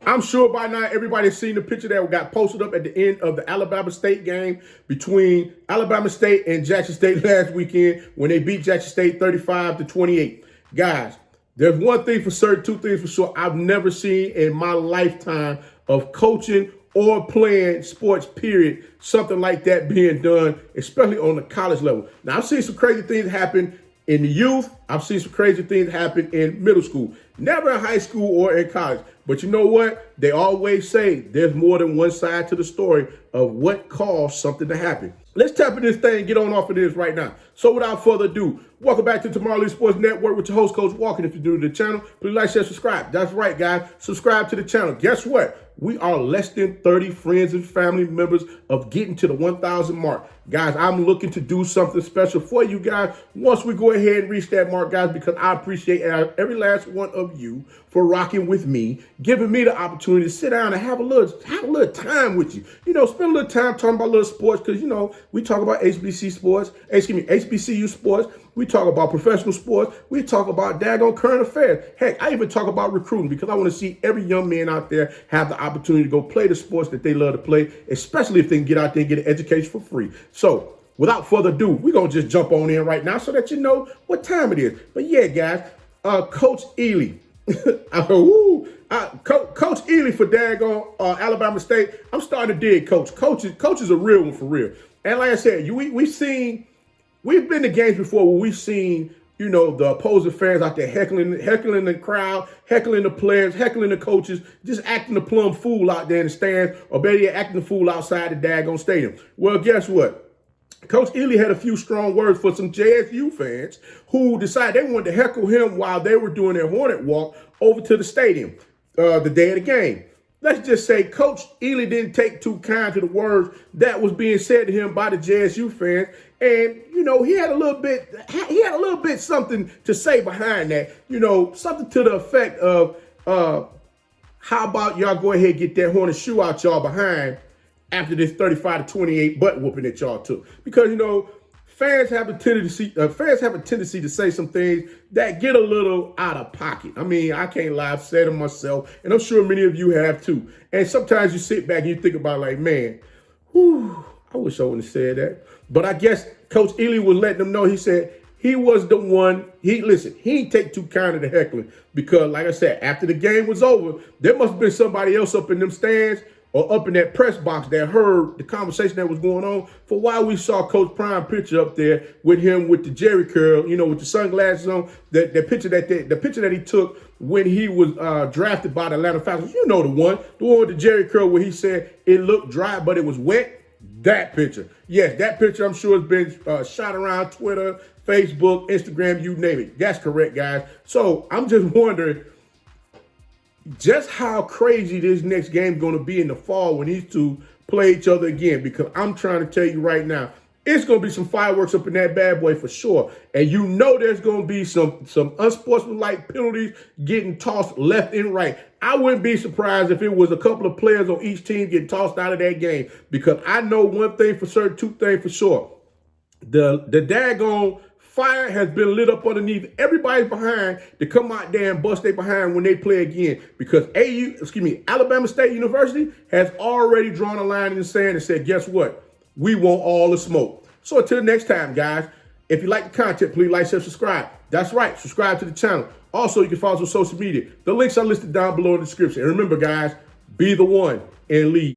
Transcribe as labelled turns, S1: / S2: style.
S1: I'm sure by now everybody's seen the picture that got posted up at the end of the Alabama State game between Alabama State and Jackson State last weekend when they beat Jackson State 35-28. Guys, there's one thing for certain, two things for sure I've never seen in my lifetime of coaching or playing sports, period, something like that being done, especially on the college level. Now, I've seen some crazy things happen in the youth. I've seen some crazy things happen in middle school, never in high school or in college. But you know what? They always say there's more than one side to the story of what caused something to happen. Let's tap into this thing and get on off of this right now. So without further ado, welcome back to Tomorrow League Sports Network with your host, Coach Walker. If you're new to the channel, please like, share, subscribe. That's right, guys. Subscribe to the channel. Guess what? We are less than 30 friends and family members of getting to the 1,000 mark. Guys, I'm looking to do something special for you guys once we go ahead and reach that mark, guys, because I appreciate every last one of you for rocking with me, giving me the opportunity to sit down and have a little time with you. You know, spend a little time talking about little sports because, you know, we talk about HBCU sports. We talk about professional sports. We talk about daggone current affairs. Heck, I even talk about recruiting because I want to see every young man out there have the opportunity to go play the sports that they love to play, especially if they can get out there and get an education for free. So without further ado, we're going to just jump on in right now so that you know what time it is. But yeah, guys, Coach Elley. Coach Elley for daggone Alabama State. I'm starting to dig Coach. Coach is a real one for real. And like I said, we've been to games before where we've seen, you know, the opposing fans out there heckling the crowd, heckling the players, heckling the coaches, just acting the plumb fool out there in the stands, or better yet, acting the fool outside the daggone stadium. Well, guess what? Coach Elley had a few strong words for some JSU fans who decided they wanted to heckle him while they were doing their Hornet walk over to the stadium the day of the game. Let's just say Coach Elley didn't take too kind to the words that was being said to him by the JSU fans. And, you know, he had a little bit something to say behind that, you know, something to the effect of, how about y'all go ahead and get that Hornet shoe out y'all behind after this 35-28 butt whooping that y'all took. Because, you know, fans have a tendency to say some things that get a little out of pocket. I mean, I can't lie, I've said it myself, and I'm sure many of you have too. And sometimes you sit back and you think about like, man, whew, I wish I wouldn't have said that. But I guess Coach Elley was letting them know, he said he was the one, he ain't take too kind of the heckling. Because like I said, after the game was over, there must have been somebody else up in them stands or up in that press box that heard the conversation that was going on. For why we saw Coach Prime picture up there with him with the jerry curl, you know, with the sunglasses on, the picture that he took when he was drafted by the Atlanta Falcons. You know, the one with the jerry curl where he said it looked dry but it was wet. That picture. Yes, that picture I'm sure has been shot around Twitter, Facebook, Instagram, you name it. That's correct, guys. So I'm just wondering just how crazy this next game is going to be in the fall when these two play each other again, because I'm trying to tell you right now, it's going to be some fireworks up in that bad boy for sure. And you know there's going to be some unsportsmanlike penalties getting tossed left and right. I wouldn't be surprised if it was a couple of players on each team getting tossed out of that game, because I know one thing for certain, two things for sure. The daggone fire has been lit up underneath everybody's behind to come out there and bust their behind when they play again, because Alabama State University has already drawn a line in the sand and said, guess what? We want all the smoke. So until next time, guys, if you like the content, please like, share, subscribe. That's right, subscribe to the channel. Also, you can follow us on social media. The links are listed down below in the description. And remember, guys, be the one and lead.